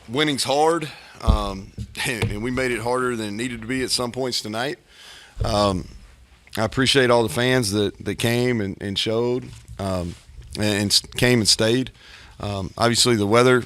winning's hard, and we made it harder than it needed to be at some points tonight. I appreciate all the fans that came and showed and came and stayed. Obviously, the weather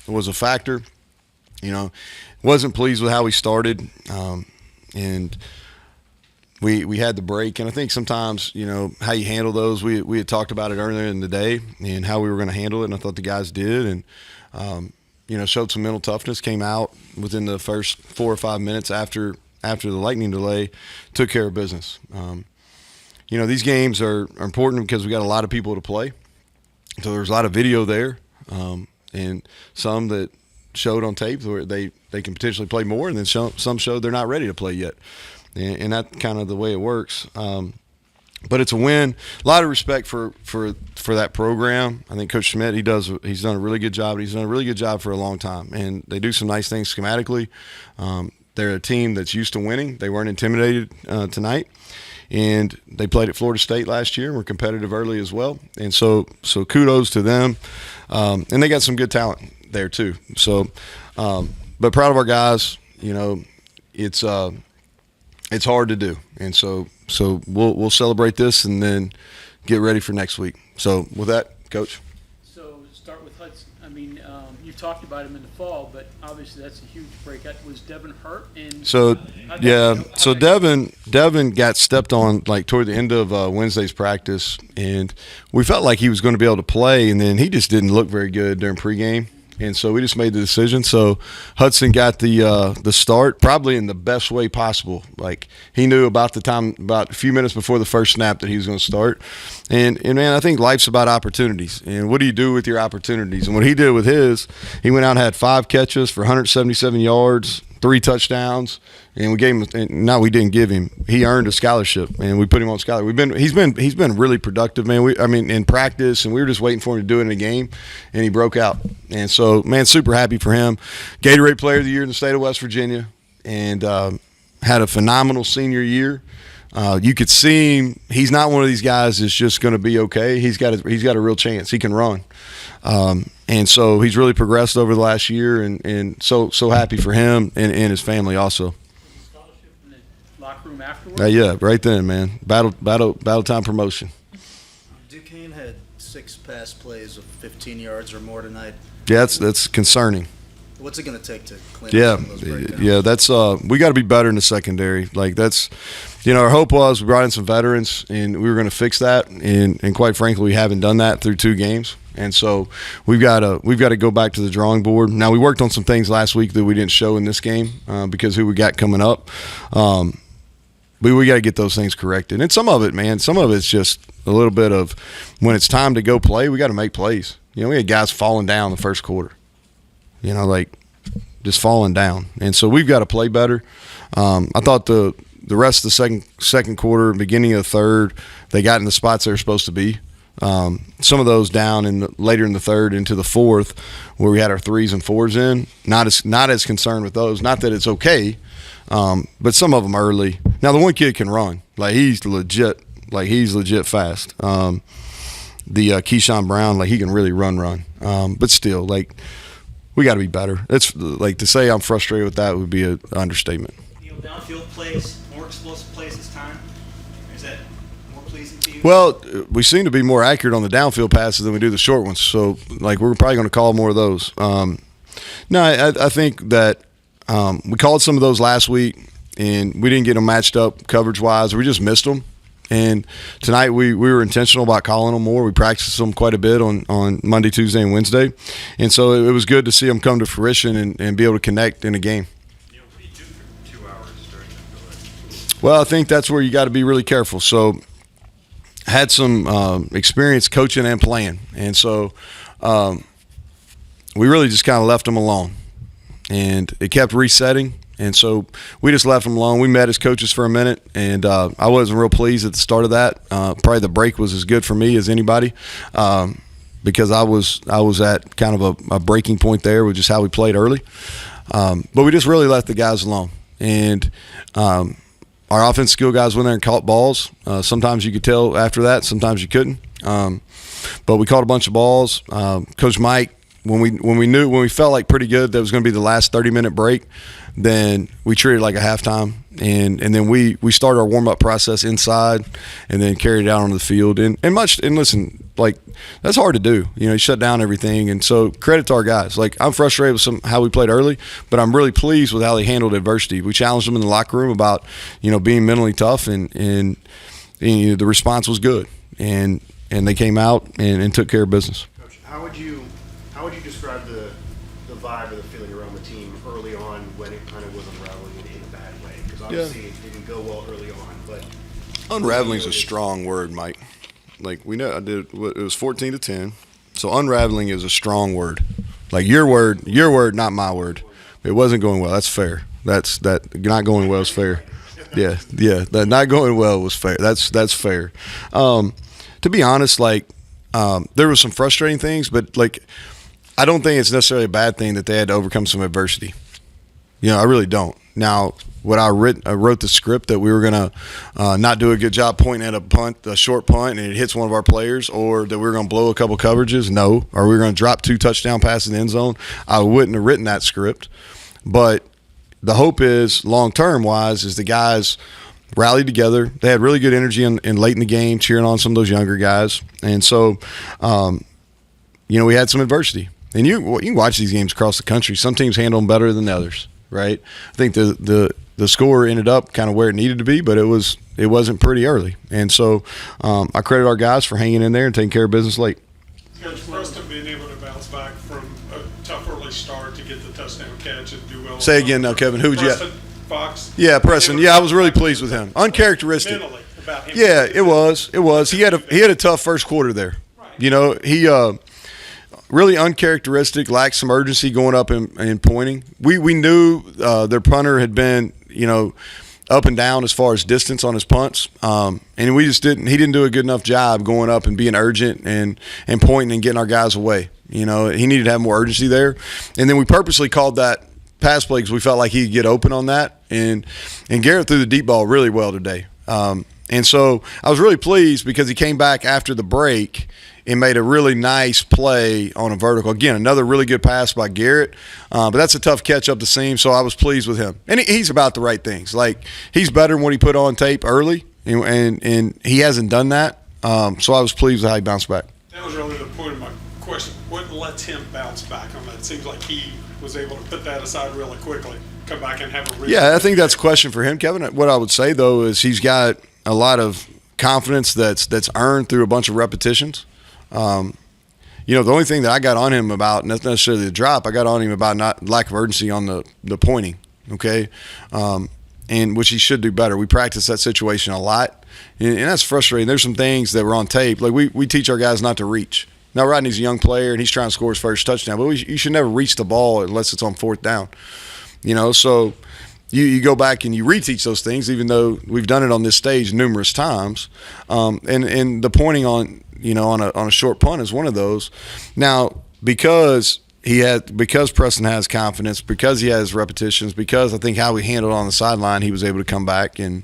was a factor. Wasn't pleased with how we started, and we had the break. And I think sometimes, how you handle those, we had talked about it earlier in the day and how we were going to handle it, and I thought the guys did. And, showed some mental toughness, came out within the first 4 or 5 minutes after the lightning delay, took care of business. These games are important because we got a lot of people to play. So there's a lot of video there, and some that showed on tape where they can potentially play more, and then some showed they're not ready to play yet. And that's kind of the way it works. But it's a win. A lot of respect for that program. I think Coach Schmidt, he's done a really good job. He's done a really good job for a long time, and they do some nice things schematically. They're a team that's used to winning. They weren't intimidated tonight, and they played at Florida State last year and were competitive early as well. And so kudos to them. And they got some good talent there too. So, but proud of our guys. It's hard to do, and so we'll celebrate this and then get ready for next week. So with that, Coach. So start with Hudson. I mean, you've talked about him in the fall, but obviously that's a huge break. Was Devin hurt? And so Devin got stepped on like toward the end of Wednesday's practice, and we felt like he was going to be able to play, and then he just didn't look very good during pregame. And so we just made the decision. So Hudson got the start, probably in the best way possible. Like he knew about a few minutes before the first snap that he was going to start. And man, I think life's about opportunities. And what do you do with your opportunities? And what he did with his, he went out and had 5 catches for 177 yards, 3 touchdowns, and we gave him. We didn't give him. He earned a scholarship, and we put him on scholarship. He's been really productive, man. In practice, and we were just waiting for him to do it in a game, and he broke out. And so, man, super happy for him. Gatorade Player of the Year in the state of West Virginia, and had a phenomenal senior year. You could see him. He's not one of these guys that's just going to be okay. He's got a real chance. He can run. And so he's really progressed over the last year, and so happy for him and his family also. Scholarship in the locker room afterwards? Yeah, right then, man. Battle time promotion. Duquesne had 6 pass plays of 15 yards or more tonight. Yeah, that's concerning. What's it going to take to clean up some of those breakdowns? Yeah, that's we got to be better in the secondary. Like that's, our hope was we brought in some veterans and we were going to fix that, and quite frankly, we haven't done that through 2 games. And so we've got to go back to the drawing board. Now we worked on some things last week that we didn't show in this game because who we got coming up. But we got to get those things corrected. And some of it's just a little bit of when it's time to go play, we got to make plays. We had guys falling down the first quarter. Just falling down. And so we've got to play better. I thought the rest of the second quarter, beginning of the third, they got in the spots they were supposed to be. Some of those down later in the third into the fourth, where we had our 3s and 4s in. Not as concerned with those. Not that it's okay, but some of them early. Now the one kid can run. He's legit fast. The Keyshawn Brown, he can really run. But still, we got to be better. It's to say I'm frustrated with that would be an understatement. Downfield plays, more explosive plays this time. Is that more pleasing to you? Well, we seem to be more accurate on the downfield passes than we do the short ones. So, we're probably going to call more of those. I think that we called some of those last week, and we didn't get them matched up coverage-wise. We just missed them. And tonight we were intentional about calling them more. We practiced them quite a bit on Monday, Tuesday, and Wednesday. And so it was good to see them come to fruition and be able to connect in a game. What do you do for 2 hours during the delay? Well, I think that's where you got to be really careful. So I had some experience coaching and playing. And so we really just kind of left them alone. And it kept resetting. And so we just left them alone. We met as coaches for a minute, and I wasn't real pleased at the start of that. Probably the break was as good for me as anybody because I was at kind of a breaking point there with just how we played early. But we just really left the guys alone. And our offense skill guys went there and caught balls. Sometimes you could tell after that. Sometimes you couldn't. But we caught a bunch of balls. Coach Mike when we felt like pretty good that was going to be the last 30-minute break, then we treated it like a halftime, and then we started our warm up process inside, and then carried it out onto the field. And listen, like that's hard to do. You shut down everything, and so credit to our guys. Like I'm frustrated with how we played early, but I'm really pleased with how they handled adversity. We challenged them in the locker room about being mentally tough, and the response was good, and they came out and took care of business. Coach, how would you describe the vibe or the feeling around the team early on when it kind of was unraveling in a bad way? Because obviously it didn't go well early on, but unraveling is a strong word, Mike. Like we know, it was 14-10, so unraveling is a strong word. Like your word, not my word. It wasn't going well. That's fair. That not going well is fair. Yeah. That not going well was fair. That's fair. To be honest, like there were some frustrating things, but like I don't think it's necessarily a bad thing that they had to overcome some adversity. I really don't. Now, I wrote the script that we were going to not do a good job pointing at a short punt, and it hits one of our players, or that we were going to blow a couple coverages? No. Or we were going to drop 2 touchdown passes in the end zone? I wouldn't have written that script. But the hope is, long-term wise, is the guys rallied together. They had really good energy in late in the game, cheering on some of those younger guys. And so, we had some adversity. And you can watch these games across the country. Some teams handle them better than others, right? I think the score ended up kind of where it needed to be, but it wasn't pretty early. And so I credit our guys for hanging in there and taking care of business late. Coach, Preston being able to bounce back from a tough early start to get the touchdown catch and do well. Say again now, Kevin. Who would you have? Preston Fox. Yeah, Preston. Yeah, I was really pleased with him. Uncharacteristic. Mentally about him. Yeah, it was. He had a tough first quarter there. Right. He really uncharacteristic, lacked some urgency going up and pointing. We knew their punter had been up and down as far as distance on his punts, and we just didn't. He didn't do a good enough job going up and being urgent and pointing and getting our guys away. He needed to have more urgency there, and then we purposely called that pass play because we felt like he'd get open on that. And Garrett threw the deep ball really well today. And so I was really pleased because he came back after the break and made a really nice play on a vertical. Again, another really good pass by Garrett. But that's a tough catch up the seam, so I was pleased with him. And he's about the right things. Like, he's better than what he put on tape early, and he hasn't done that. So I was pleased with how he bounced back. That was really the point of my question. What lets him bounce back on that? It seems like he was able to put that aside really quickly, come back and have a really I think that's a question for him, Kevin. What I would say, though, is he's got a lot of confidence that's earned through a bunch of repetitions. The only thing that I got on him about, not necessarily the drop, I got on him about lack of urgency on the pointing, okay? And which he should do better. We practice that situation a lot, and that's frustrating. There's some things that were on tape. Like we teach our guys not to reach. Now, Rodney's a young player, and he's trying to score his first touchdown, but you should never reach the ball unless it's on 4th down. So you go back and you reteach those things, even though we've done it on this stage numerous times. And the pointing on a short punt is one of those. Now, because Preston has confidence, because he has repetitions, because I think how we handled on the sideline, he was able to come back and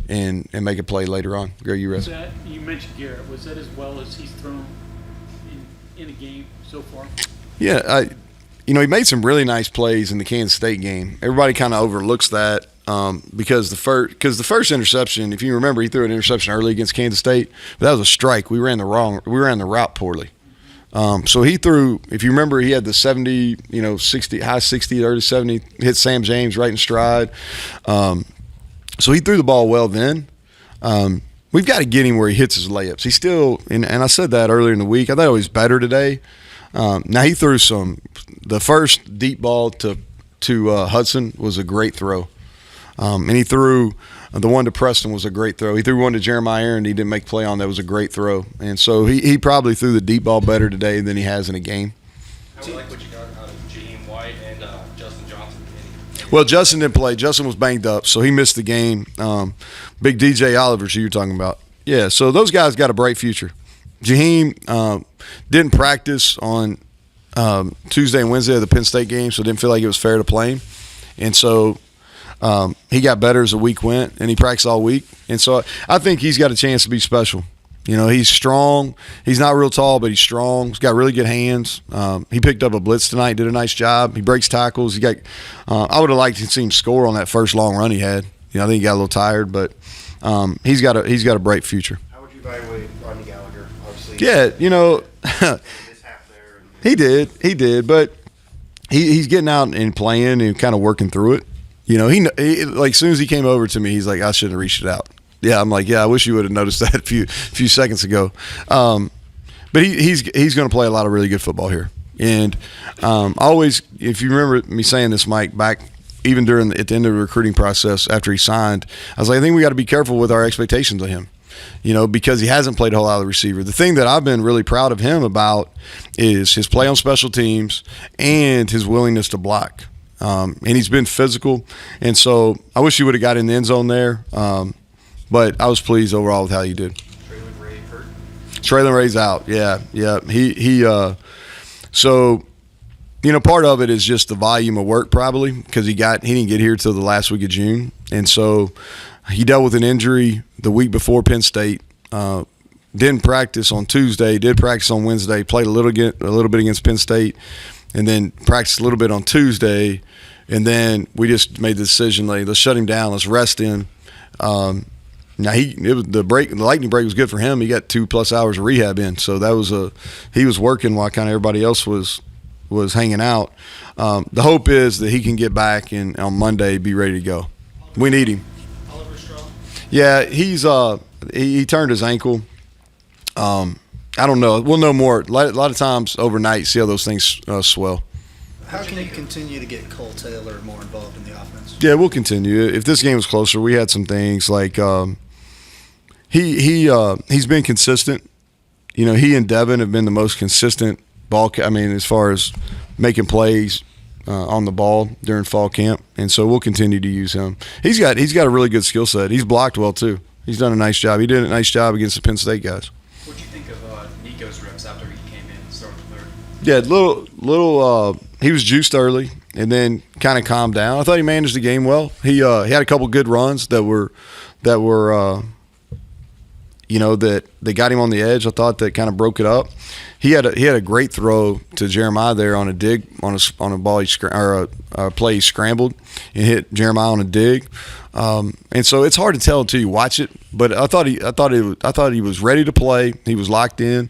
make a play later on. Go, you rest. You mentioned Garrett. Was that as well as he's thrown in a game so far? Yeah, he made some really nice plays in the Kansas State game. Everybody kind of overlooks that because the first interception, if you remember, he threw an interception early against Kansas State, but that was a strike. We ran the route poorly. So he threw, if you remember, he had the 70, 60, high 60, early 70, hit Sam James right in stride. So he threw the ball well then. We've got to get him where he hits his layups. He's still, and I said that earlier in the week, I thought he was better today. Now he threw the first deep ball to Hudson was a great throw. And he threw the one to Preston was a great throw. He threw one to Jeremiah Aaron he didn't make play on. That was a great throw. And so he probably threw the deep ball better today than he has in a game. I like what you got out of Jaheim White and Justin Johnson. Well, Justin didn't play. Justin was banged up, so he missed the game. Big DJ Oliver's who you're talking about. Yeah, so those guys got a bright future. Jaheim didn't practice on Tuesday and Wednesday of the Penn State game, so didn't feel like it was fair to play him. And so he got better as the week went, and he practiced all week. And so I think he's got a chance to be special. You know, he's strong. He's not real tall, but he's strong. He's got really good hands. He picked up a blitz tonight, did a nice job. He breaks tackles. He got. I would have liked to see him score on that first long run he had. You know, I think he got a little tired, but he's got a bright future. How would you evaluate Rodney Gallagher? Obviously, Yeah, you know, his half there. And he did, but he's getting out and playing and kind of working through it. You know, he like as soon as he came over to me, he's like, I shouldn't have reached it out. Yeah, I'm like, yeah, I wish you would have noticed that a few seconds ago. But he's going to play a lot of really good football here. And always, if you remember me saying this, Mike, back even at the end of the recruiting process after he signed, I was like, I think we got to be careful with our expectations of him. You know, because he hasn't played a whole lot of the receiver. The thing that I've been really proud of him about is his play on special teams and his willingness to block. And he's been physical. And so I wish he would have got in the end zone there. But I was pleased overall with how he did. Traylon Ray hurt. Traylon Ray's out. Yeah. So, you know, part of it is just the volume of work probably because he didn't get here till the last week of June. And so he dealt with an injury the week before Penn State. Didn't practice on Tuesday, did practice on Wednesday, played a little bit against Penn State, and then practiced a little bit on Tuesday. And then we just made the decision, like, let's shut him down, let's rest him. Now the lightning break was good for him. He got 2+ hours of rehab in, so that was he was working while kind of everybody else was hanging out. The hope is that he can get back and on Monday be ready to go. We need him. Oliver Straw. Yeah, he turned his ankle. I don't know. We'll know more. A lot of times overnight, see how those things swell. How can you continue to get Cole Taylor more involved in the offense? Yeah, we'll continue. If this game was closer, we had some things like he's been consistent. You know, he and Devin have been the most consistent as far as making plays on the ball during fall camp, and so we'll continue to use him. He's got a really good skill set. He's blocked well too. He's done a nice job. He did a nice job against the Penn State guys. What do you think of Nico's reps after he came in and started the third? Yeah, little. He was juiced early and then kind of calmed down. I thought he managed the game well. He had a couple good runs that were that they got him on the edge. I thought that kind of broke it up. He had a great throw to Jeremiah there on a dig on a ball a play he scrambled and hit Jeremiah on a dig. And so it's hard to tell until you watch it. But I thought he was ready to play. He was locked in.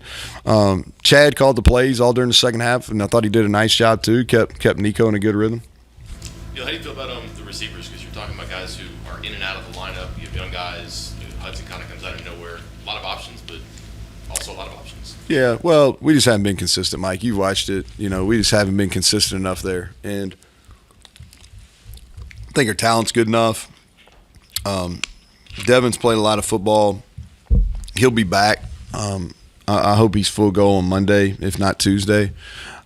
Chad called the plays all during the second half, and I thought he did a nice job too. Kept Nico in a good rhythm. How do you feel about the receivers? Because you're talking about guys who are in and out of the lineup. You have young guys. Hudson kind of comes out of nowhere. A lot of options, but also a lot of options. Yeah, well, we just haven't been consistent, Mike. You've watched it. You know, we just haven't been consistent enough there. And I think our talent's good enough. Devin's played a lot of football. He'll be back. I hope he's full go on Monday, if not Tuesday.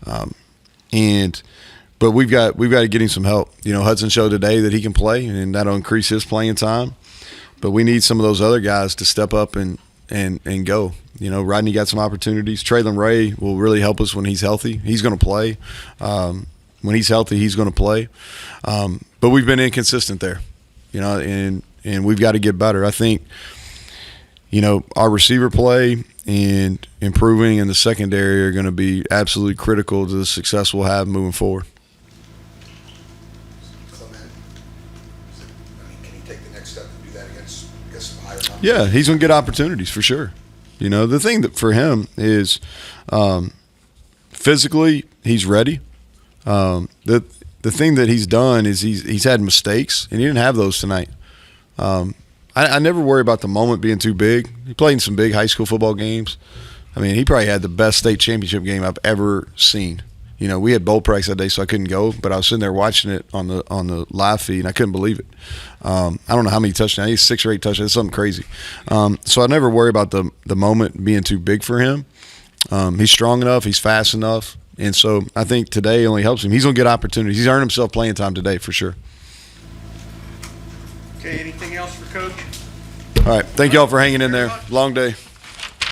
But we've got to get him some help. You know, Hudson showed today that he can play, and that'll increase his playing time. But we need some of those other guys to step up and go. You know, Rodney got some opportunities. Traylon Ray will really help us when he's healthy. He's going to play. When he's healthy, he's going to play. But we've been inconsistent there, you know, and we've got to get better. I think, you know, our receiver play and improving in the secondary are going to be absolutely critical to the success we'll have moving forward. Can he take the next step and do that against some higher competition? Yeah, he's going to get opportunities for sure. You know, the thing that for him is physically he's ready. The thing that he's done is he's had mistakes, and he didn't have those tonight. I never worry about the moment being too big. He played in some big high school football games. I mean, he probably had the best state championship game I've ever seen. You know, we had bowl practice that day, so I couldn't go, but I was sitting there watching it on the live feed, and I couldn't believe it. I don't know how many touchdowns. He's 6 or 8 touchdowns. It's something crazy. So I never worry about the moment being too big for him. He's strong enough. He's fast enough. And so I think today only helps him. He's going to get opportunities. He's earned himself playing time today for sure. Okay, anything else for Coach? All right. Thank y'all for hanging in there. Long day.